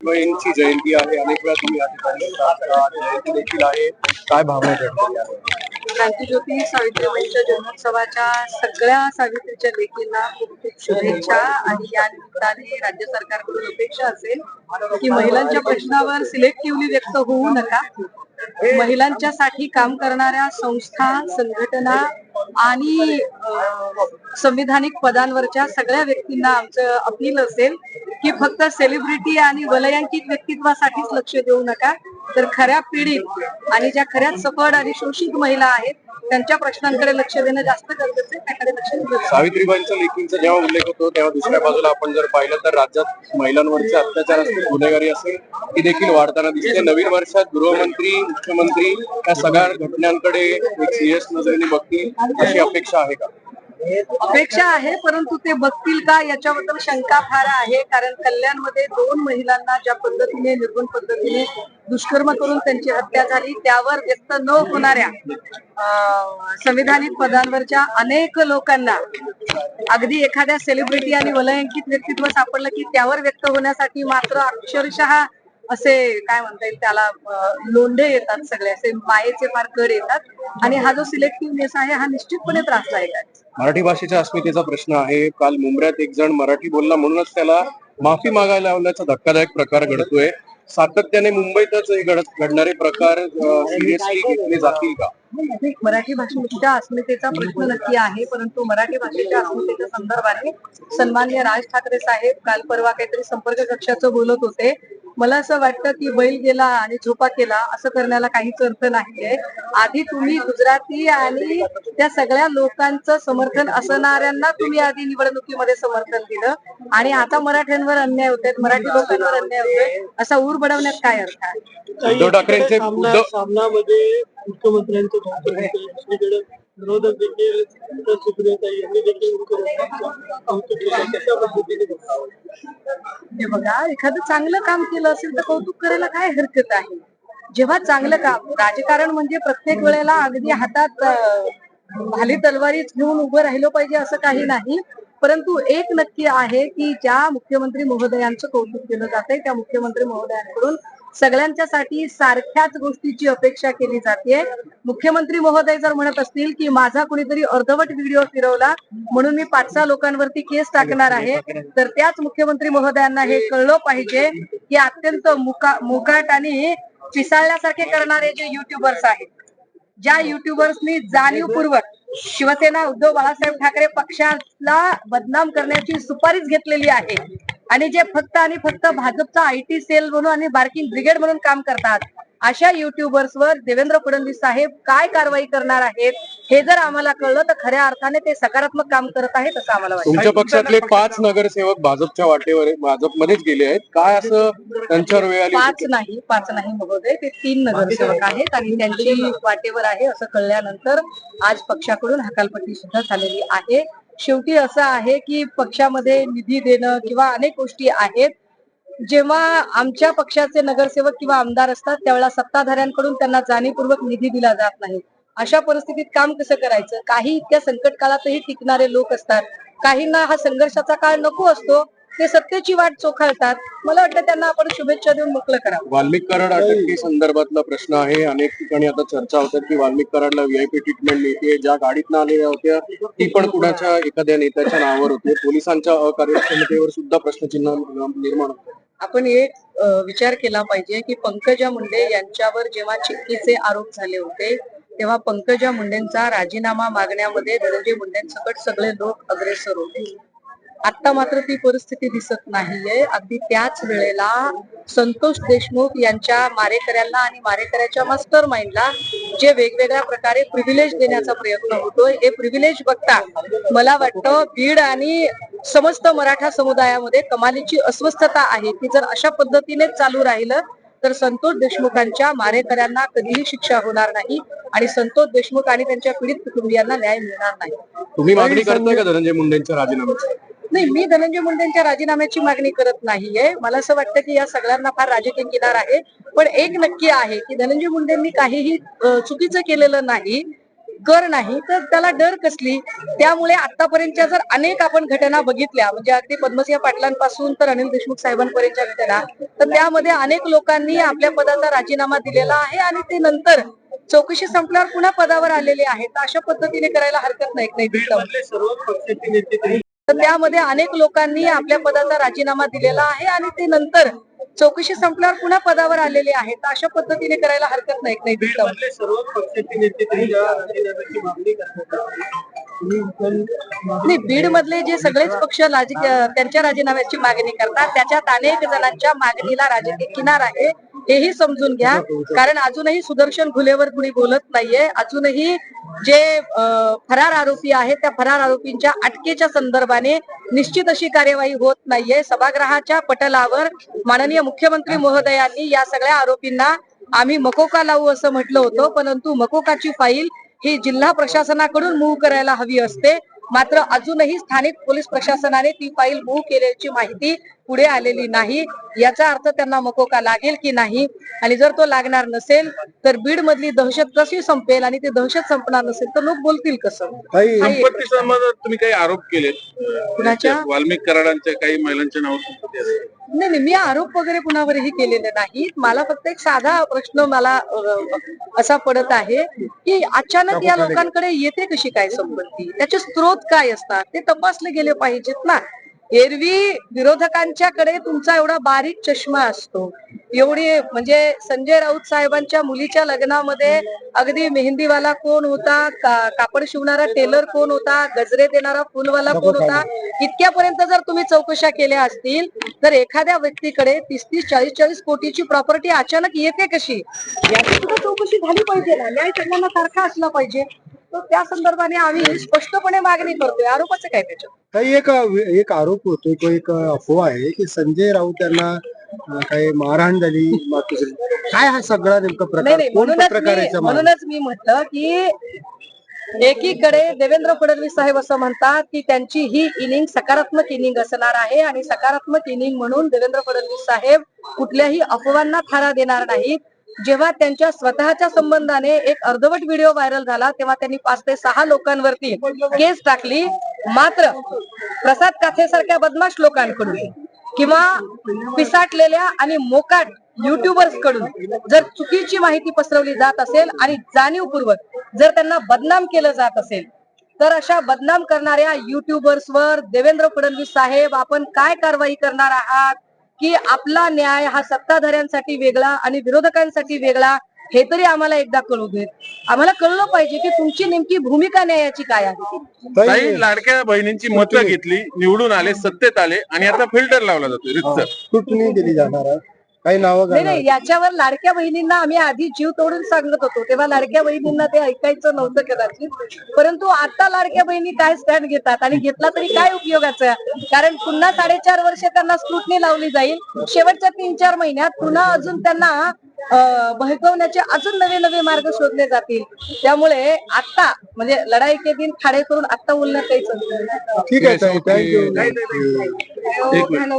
सावित्रीबाईंची जयंती आहे, अनेक वेळा तुम्ही या ठिकाणी जयंती देखील आहे, काय भावना व्यक्त केली आहे? क्रांतीज्योती सावित्रीबाईंच्या जन्मोत्सवाच्या सगळ्या सावित्रीच्या लेकींना खूप खूप शुभेच्छा. आणि या निमित्ताने राज्य सरकारकडून अपेक्षा असेल की महिलांच्या प्रश्नावर सिलेक्टिव्हली व्यक्त होऊ नका. महिलांच्यासाठी काम करणाऱ्या संस्था, संघटना आणि संविधानिक पदांवरच्या सगळ्या व्यक्तींना आमचं अपील असेल की फक्त सेलिब्रिटी आणि वलयांकित व्यक्तित्वासाठीच लक्ष देऊ नका, तर खऱ्या पीडित आणि ज्या खऱ्याच सफळ आणि शोषित महिला आहेत त्यांच्या प्रश्नांकडे लक्ष देणं जास्त गरजेचं आहे. त्याकडे लक्ष देणं. सावित्रीबाईंच्या लेखींचा जेव्हा उल्लेख होतो तेव्हा दुसऱ्या बाजूला आपण जर पाहिलं तर राज्यात महिलांवरचे अत्याचार असतील, गुन्हेगारी असेल, ती देखील वाढताना दिसते. नवीन वर्षात गृहमंत्री, मुख्यमंत्री या सगळ्या घटनांकडे एक सिरियस नजरेने बघतील अशी अपेक्षा आहे का? अपेक्षा आहे, परंतु ते बघतील का याच्याबद्दल शंका फार आहे. कारण कल्याणमध्ये 2 महिलांना ज्या पद्धतीने निर्गुण पद्धतीने दुष्कर्म करून त्यांची हत्या झाली, त्यावर व्यक्त न होणाऱ्या संविधानिक पदांवरच्या अनेक लोकांना, अगदी एखाद्या सेलिब्रिटी आणि वलयांकित व्यक्तित्व सापडलं की त्यावर व्यक्त होण्यासाठी मात्र अक्षरशः असे काय म्हणता येईल त्याला लोंढे येतात, सगळे असे मायेचे फार कड येतात. आणि हा जो सिलेक्टिव्हनेस आहे हा निश्चितपणे त्रासदायक आहे. मराठी भाषेच्या अस्मितेचा प्रश्न आहे. काल मुंबईत एक जण मराठी बोलला म्हणूनच त्याला माफी मागायला लावण्याचा धक्कादायक प्रकार घडतोय. सातत्याने मुंबईतच घडणारे प्रकार सिरियसली घेतले जातील का? मराठी भाषेच्या अस्मितेचा प्रश्न नक्की आहे, परंतु मराठी भाषेच्या अस्मितेच्या संदर्भाने सन्माननीय राज ठाकरे साहेब काल परवा काहीतरी संपर्क कक्षाचं बोलत होते. मला असं वाटतं की बैल गेला आणि झोपा केला असं करण्याला काहीच अर्थ नाहीये. आधी तुम्ही गुजराती आणि त्या सगळ्या लोकांचं समर्थन असणाऱ्यांना तुम्ही आधी निवडणुकीमध्ये समर्थन दिलं आणि आता मराठ्यांवर अन्याय होते, मराठी लोकांवर अन्याय होतोय, असा ऊर बडवण्यात काय अर्थ आहे? उद्धव ठाकरेंचे सामनामध्ये मुख्यमंत्र्यांचं दुसरीकडे विरोधक देखील सुप्रियाताई यांनी देखील बघा, एखादं चांगलं काम केलं असेल तर कौतुक करायला काय हरकत आहे. जेव्हा चांगलं काम, राजकारण म्हणजे प्रत्येक वेळेला अगदी हातात भाली तलवारीच घेऊन उभं राहिलं पाहिजे असं काही नाही. परंतु एक नक्की आहे की ज्या मुख्यमंत्री महोदयांचं कौतुक केलं जातंय त्या मुख्यमंत्री महोदयांकडून सगळ्यांच्यासाठी सारख्याच गोष्टीची अपेक्षा केली जाते. मुख्यमंत्री महोदय जर म्हणत असतील की माझा कुणीतरी अर्धवट व्हिडिओ फिरवला म्हणून मी 5-6 लोकांवरती केस टाकणार आहे, तर त्याच मुख्यमंत्री महोदयांना हे कळलं पाहिजे की अत्यंत मुकाट आणि पिसाळल्यासारखे करणारे जे युट्यूबर्स आहेत, ज्या युट्यूबर्सनी जाणीवपूर्वक शिवसेना उद्धव बाळासाहेब ठाकरे पक्षाला बदनाम करण्याची सुपारीच घेतलेली आहे आणि जे फक्त आणि फक्त भाजपचा आयटी सेल म्हणून आणि बार्किंग ब्रिगेड म्हणून काम करतात, अशा युट्यूबर्सवर देवेंद्र फडणवीस साहेब काय कारवाई करणार आहेत हे जर आम्हाला कळलं तर खऱ्या अर्थाने ते सकारात्मक काम करत आहेत असं आम्हाला वाटतं. तुमच्या पक्षातले 5 नगरसेवक भाजपच्या वाटेवर भाजपमध्येच गेले आहेत, काय असं त्यांच्यावर वेळ आली? 5 नाही महोदय, ते 3 नगरसेवक आहेत आणि त्यांची वाटेवर आहे असं कळल्यानंतर आज पक्षाकडून हकालपट्टी सुद्धा झालेली आहे. शेवटी असं आहे की पक्षामध्ये निधी देणं किंवा अनेक गोष्टी आहेत. जेव्हा आमच्या पक्षाचे नगरसेवक किंवा आमदार असतात त्यावेळेला सत्ताधाऱ्यांकडून त्यांना जाणीवपूर्वक निधी दिला जात नाही. अशा परिस्थितीत काम कसं करायचं? काही इतक्या संकट काळातही टिकणारे लोक असतात, काहींना हा संघर्षाचा काळ नको असतो, ते सत्तेची वाट चोखाळतात. मला वाटतं त्यांना आपण शुभेच्छा देऊन मोकळं करावं. वाल्मिक कराड अटके संदर्भातला प्रश्न आहे. अनेक ठिकाणी आता चर्चा होतात की वाल्मिक कराडला व्हीआयपी ट्रीटमेंट मिळते. ज्या गाडीतनं आलेल्या होत्या ती पण कुणाच्या एखाद्या नेत्याच्या नावावर होते. पोलिसांच्या अकार्यक्षमतेवर सुद्धा प्रश्नचिन्ह निर्माण होतं. आपण एक विचार केला पाहिजे की पंकजा मुंडे यांच्यावर जेव्हा चिक्कीचे आरोप झाले होते तेव्हा पंकजा मुंडेंचा राजीनामा मागण्यामध्ये धनंजय मुंडेंसकट सगळे लोक अग्रेसर होते. आता मात्र ती परिस्थिती दिसत नाहीये. अगदी त्याच वेळेला संतोष देशमुख यांच्या मारेकऱ्यांना आणि मारेकऱ्याच्या मास्टर माइंडला जे वेगवेगळ्या प्रकारे प्रिव्हिलेज देण्याचा प्रयत्न होतोय, हे प्रिव्हिलेज बघता मला वाटतं बीड आणि समस्त मराठा समुदायामध्ये कमालीची अस्वस्थता आहे की जर अशा पद्धतीने चालू राहिलं तर संतोष देशमुखांच्या मारेकऱ्यांना कधीही शिक्षा होणार नाही आणि संतोष देशमुख आणि त्यांच्या पीडित कुटुंबियांना न्याय मिळणार नाही. तुम्ही मागणी करताय का धनंजय मुंडेंच्या राजीनाम्याची? नाही, मी धनंजय मुंडेंच्या राजीनाम्याची मागणी करत नाहीये. मला असं वाटतं की या सगळ्यांना फार राजकीय किनार आहे. पण एक नक्की आहे की धनंजय मुंडेंनी काहीही चुकीचं केलेलं नाही. कर नाही तर त्याला डर कसली. त्यामुळे आतापर्यंतच्या जर अनेक आपण घटना बघितल्या, म्हणजे अगदी पद्मसिंह पाटलांपासून तर अनिल देशमुख साहेबांपर्यंतच्या घटना, तर त्यामध्ये अनेक लोकांनी आपल्या पदाचा राजीनामा दिलेला आहे आणि ते नंतर चौकशी संपल्यावर पुन्हा पदावर आलेले आहेत. अशा पद्धतीने करायला हरकत नाही. सर्व पक्षाचे नेते तर त्यामध्ये अनेक लोकांनी आपल्या पदाचा राजीनामा दिलेला आहे आणि ते नंतर चौकशी संपल्यावर पुन्हा पदावर आलेले आहेत. अशा पद्धतीने करायला हरकत नाही. सर्व पक्षाचे नेते राजीनाम्याची मागणी नाही, बीड मधले जे सगळेच पक्ष त्यांच्या राजीनाम्याची मागणी करतात, त्याच्यात अनेक जणांच्या मागणीला राजकीय किनार आहे हेही समजून घ्या. कारण अजूनही सुदर्शन घुलेवर कुणी बोलत नाहीये. अजूनही जे फरार आरोपी आहेत त्या फरार आरोपींच्या अटकेच्या संदर्भाने निश्चित अशी कार्यवाही होत नाहीये. सभागृहाच्या पटलावर माननीय मुख्यमंत्री महोदयांनी या सगळ्या आरोपींना आम्ही मकोका लावू असं म्हटलं होतं, परंतु मकोकाची फाईल ही जिल्हा प्रशासनाकडून मूव्ह करायला हवी असते. मात्र अजूनही स्थानिक पोलीस प्रशासनाने ती फाईल मूव्ह केल्याची माहिती पुढे आलेली नाही. याचा अर्थ त्यांना मकोका लागेल की नाही, आणि जर तो लागणार नसेल तर बीड मधली दहशत कशी संपेल, आणि ते दहशत संपणार नसेल तर लोक बोलतील कसं. संपत्ती संबंधात तुम्ही काही आरोप केले कुणाच्या? वाल्मिक कराडांच्या काही महिलांच्या नावावर संपत्ती असते. नाही, मी आरोप वगैरे कुणावरही केलेले नाहीत. मला फक्त एक साधा प्रश्न मला असा पडत आहे की अचानक या लोकांकडे येते कशी काय संपत्ती, त्याचे स्रोत काय असतात ते तपासले गेले पाहिजेत ना. एरवी विरोधकांच्याकडे तुमचा एवढा बारीक चष्मा असतो, एवढी म्हणजे संजय राऊत साहेबांच्या मुलीच्या लग्नामध्ये अगदी मेहंदीवाला कोण होता, कापड शिवणारा टेलर कोण होता, गजरे देणारा फुलवाला कोण होता, इतक्यापर्यंत जर तुम्ही चौकशा केल्या असतील तर एखाद्या व्यक्तीकडे 30-30, 40-40 कोटीची प्रॉपर्टी अचानक येते कशी, याची सुद्धा चौकशी झाली पाहिजे ना. न्याय सगळ्यांना सारखा असला पाहिजे. तर त्या संदर्भाने आम्ही स्पष्टपणे मागणी करतोय. आरोपाचं काय त्याच्यात? काही एक आरोप होतोय, तो एक अफवा आहे की संजय राऊत यांना काही मारहाण झाली. काय हा सगळा नेमका प्रकार, कोण पत्रकाराचा? म्हणूनच मी म्हटलं की एकीकडे देवेंद्र फडणवीस साहेब असं म्हणतात की त्यांची ही इनिंग सकारात्मक इनिंग असणार आहे, आणि सकारात्मक इनिंग म्हणून देवेंद्र फडणवीस साहेब कुठल्याही अफवांना थारा देणार नाहीत. जेव्हा त्यांच्या स्वतःच्या संबंधाने एक अर्धवट व्हिडिओ व्हायरल झाला तेव्हा त्यांनी 5 ते 6 लोकांवरती केस टाकली. मात्र प्रसाद काथेसारख्या बदमाश लोकांकडून किंवा पिसाटलेल्या आणि मोकाट युट्यूबर्स कडून जर चुकीची माहिती पसरवली जात असेल आणि जाणीवपूर्वक जर त्यांना बदनाम केलं जात असेल तर अशा बदनाम करणाऱ्या युट्यूबर्सवर देवेंद्र फडणवीस साहेब आपण काय कारवाई करणार आहात, की आपला न्याय हा सत्ताधाऱ्यांसाठी वेगळा आणि विरोधकांसाठी वेगळा, हे तरी आम्हाला एकदा कळू देत. आम्हाला कळलं पाहिजे की तुमची नेमकी भूमिका न्यायाची काय आहे. काही लाडक्या बहिणींची मतं घेतली, निवडून आले, सत्तेत आले आणि आता फिल्टर लावला जातो. कुठली दिली जाणार आहे? काही नावं नाही, याच्यावर लाडक्या बहिणींना आम्ही आधी जीव तोडून सांगत होतो, तेव्हा लाडक्या बहिणींना ते ऐकायचं नव्हतं कदाचित. परंतु आता लाडक्या बहिणी काय स्टँड घेतात आणि घेतला तरी काय उपयोगाचा, कारण पुन्हा 4.5 वर्ष त्यांना स्क्रुटनी लावली जाईल. शेवटच्या 3-4 महिन्यात पुन्हा अजून त्यांना बहकवण्याचे अजून नवे मार्ग शोधले जातील. त्यामुळे आता म्हणजे लढाई के दिन खाडे करून आता बोलण्यात काही ठीक आहे. थँक्यू. एक मिनिट.